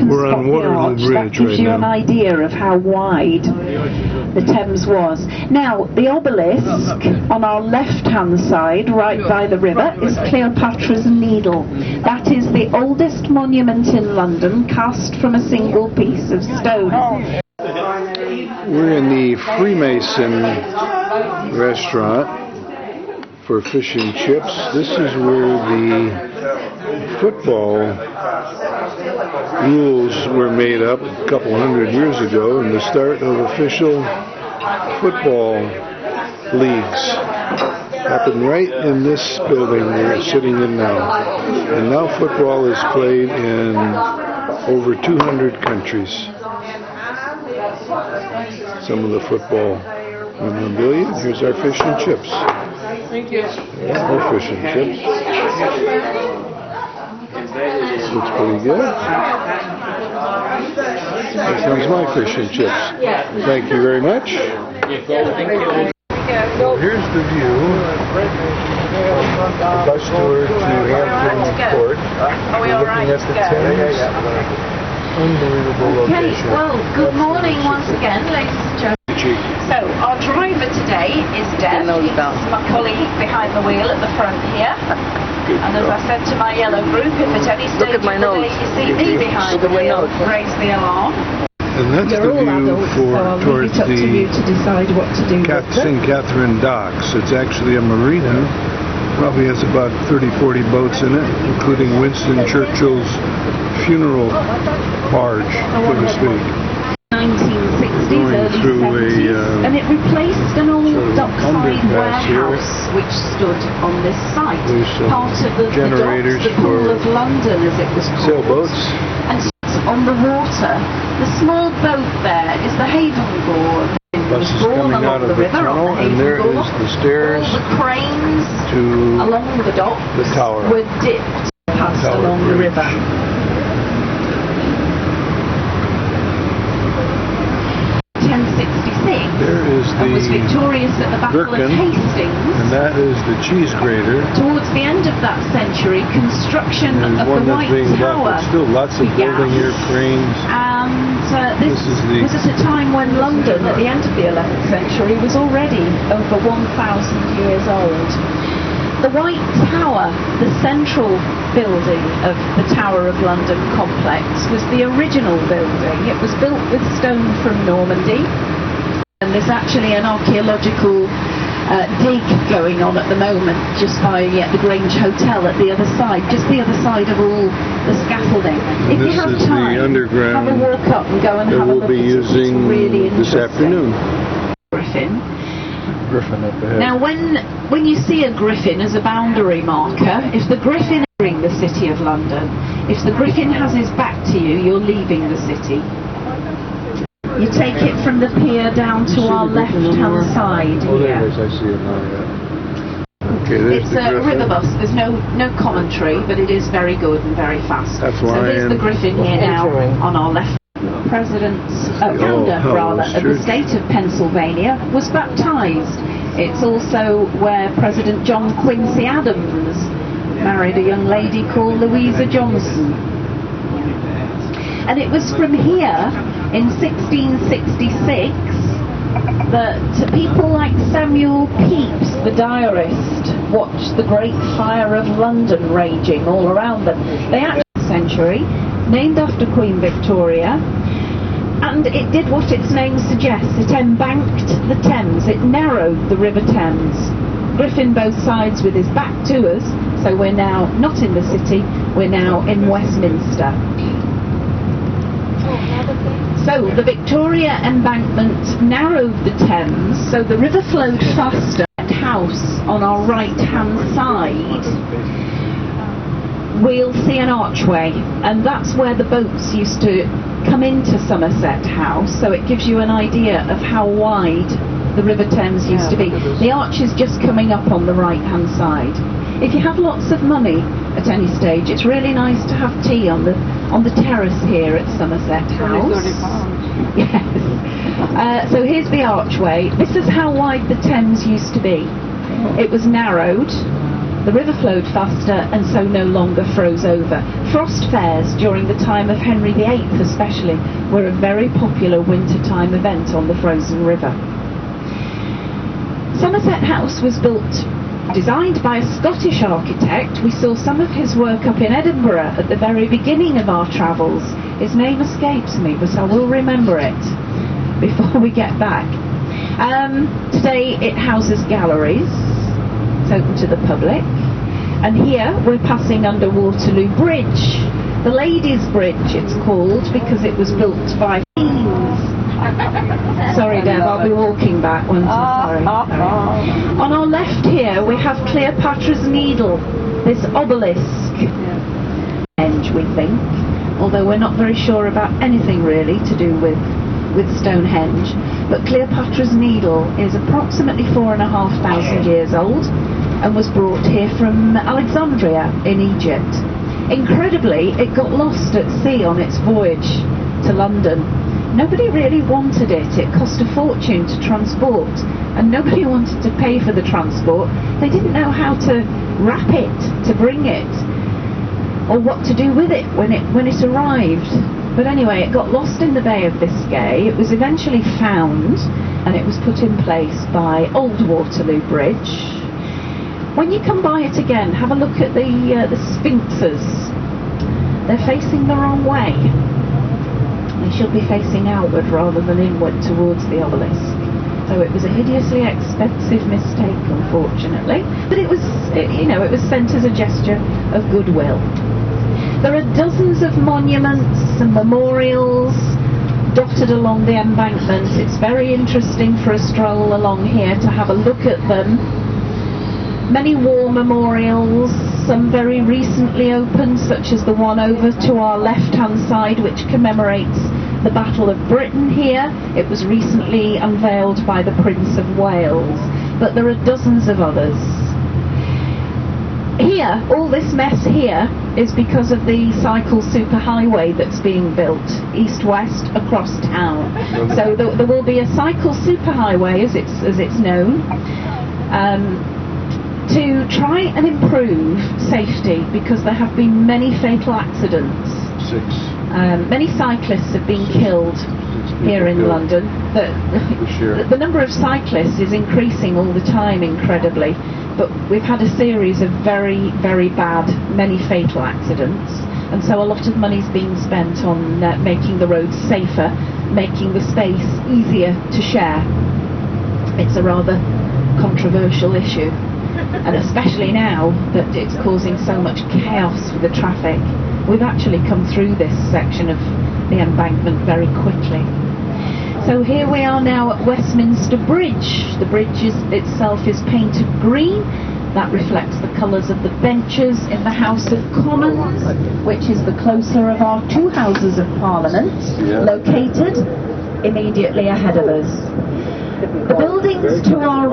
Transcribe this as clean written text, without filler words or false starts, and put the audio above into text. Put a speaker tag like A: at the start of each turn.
A: can
B: We're
A: spot
B: on
A: the
B: Waterloo
A: arch.
B: Bridge
A: That gives
B: right
A: you an
B: now.
A: idea of how wide the Thames was. Now, the obelisk on our left-hand side, right by the river, is Cleopatra's Needle. That is the oldest monument in London, cast from a single piece of stone.
B: We're in the Freemason restaurant for fish and chips. This is where the football rules were made up a couple hundred years ago, and the start of official football leagues happened right in this building we're sitting in now. And now football is played in over 200 countries. Some of the football memorabilia. Here's our fish and chips.
C: Thank you.
B: Yeah, more fish and chips. Looks pretty good. Here comes my fish and chips. Thank you very much. Here's the view. The bus tour to Hampton Court. We're looking at the Thames. Unbelievable
A: Okay,
B: location.
A: well, good morning once again, ladies and gentlemen. So, our driver today is deaf. He's my colleague behind the wheel at the front here. And as I said to my yellow group, if at any stage of the day you see me behind the wheel, raise the alarm.
B: And that's
A: You're
B: the
A: all
B: view
A: adults, so I'll
B: towards
A: leave it up to you
B: the
A: to decide what to do with
B: St. Catherine docks. It's actually a marina. Probably has about 30-40 boats in it, including Winston Churchill's funeral barge, so to speak.
A: 1960s,
B: Going
A: early
B: through
A: 70s, and it replaced an old dockside
B: underpass here.
A: warehouse which stood on this site.
B: There's some
A: Part of the
B: generators
A: docks, the Pool
B: for
A: of London as it was called.
B: sailboats.
A: And on the water, the small boat there is the Haven Gore.
B: Bus is coming out of the tunnel, and there is the stairs
A: All the cranes
B: to
A: along the docks
B: the tower.
A: were dipped past
B: Tower
A: along
B: Bridge.
A: the river.
B: There is
A: And was
B: the
A: victorious at the Battle
B: Gherkin,
A: of Hastings.
B: and that is the cheese grater.
A: Towards the end of that century, construction
B: There's
A: of the
B: one that's
A: White
B: being built,
A: Tower
B: but still lots of
A: began.
B: building here, cranes.
A: And this
B: This is the-
A: was at a time when London, at the end of the 11th century, was already over 1,000 years old. The White Tower, the central building of the Tower of London complex, was the original building. It was built with stone from Normandy. And there's actually an archaeological dig going on at the moment just by the Grange Hotel at the other side, just the other side of all the scaffolding. If you have
B: This is
A: time,
B: the underground
A: have a walk up and go and
B: that
A: have a
B: we'll
A: look
B: be
A: at it. It's
B: using
A: really
B: this
A: interesting.
B: afternoon.
A: Griffin.
B: Griffin up ahead.
A: Now when you see a griffin as a boundary marker, if the griffin is entering the City of London, if the griffin has his back to you, you're leaving the city. You take it from the pier down to our left-hand side
B: Oh, there
A: here.
B: it is. I see it now, yeah. Okay, there's
A: It's
B: the
A: a
B: Griffin.
A: river bus. There's no commentary, but it is very good and very fast.
B: That's
A: so here's
B: Lion.
A: the Griffin here now on our left. Founder rather of the state of Pennsylvania was baptized. It's also where President John Quincy Adams married a young lady called Louisa Johnson. And it was from here in 1666 that people like Samuel Pepys, the diarist, watched the great fire of London raging all around them. They actually century, named after Queen Victoria, and it did what its name suggests. It embanked the Thames, it narrowed the River Thames. Griffin both sides with his back to us, so we're now not in the city, we're now in Westminster. So the Victoria embankment narrowed the Thames, so the river flowed faster. House on our right hand side, we'll see an archway, and that's where the boats used to come into Somerset House, so it gives you an idea of how wide the River Thames used to be. The arch is just coming up on the right hand side. If you have lots of money at any stage, it's really nice to have tea on the terrace here at Somerset House. Yes. So here's the archway. This is how wide the Thames used to be. It was narrowed, The river flowed faster and so no longer froze over. Frost fairs during the time of Henry VIII especially were a very popular wintertime event on the frozen river. Somerset House was designed by a Scottish architect. We saw some of his work up in Edinburgh at the very beginning of our travels. His name escapes me, but I will remember it before we get back. Today it houses galleries. It's open to the public. And here we're passing under Waterloo Bridge. The Ladies' Bridge it's called because it was built by queens. Sorry Deb, I'll be walking back once I'm sorry. On our left here we have Cleopatra's Needle, this obelisk. Stonehenge we think, although we're not very sure about anything really to do with Stonehenge. But Cleopatra's Needle is approximately 4,500 years old and was brought here from Alexandria in Egypt. Incredibly, it got lost at sea on its voyage to London. Nobody really wanted it. It cost a fortune to transport, and nobody wanted to pay for the transport. They didn't know how to wrap it, to bring it, or what to do with it when it arrived. But anyway, it got lost in the Bay of Biscay. It was eventually found, and it was put in place by Old Waterloo Bridge. When you come by it again, have a look at the sphinxes. They're facing the wrong way. They should be facing outward rather than inward towards the obelisk. So it was a hideously expensive mistake, unfortunately. But it was sent as a gesture of goodwill. There are dozens of monuments and memorials dotted along the embankment. It's very interesting for a stroll along here to have a look at them. Many war memorials, some very recently opened, such as the one over to our left-hand side, which commemorates the Battle of Britain here. It was recently unveiled by the Prince of Wales, but there are dozens of others. Here, all this mess here is because of the cycle superhighway that's being built east-west across town. So there will be a cycle superhighway, as it's known, to try and improve safety, because there have been many fatal accidents. Many cyclists have been killed here in London. The number of cyclists is increasing all the time, incredibly, but we've had a series of very, very bad, many fatal accidents, and so a lot of money's being spent on making the roads safer, making the space easier to share. It's a rather controversial issue, and especially now that it's causing so much chaos for the traffic. We've actually come through this section of the embankment very quickly. So here we are now at Westminster Bridge. The bridge itself is painted green. That reflects the colours of the benches in the House of Commons, which is the closer of our two Houses of Parliament, located immediately ahead of us. The buildings to our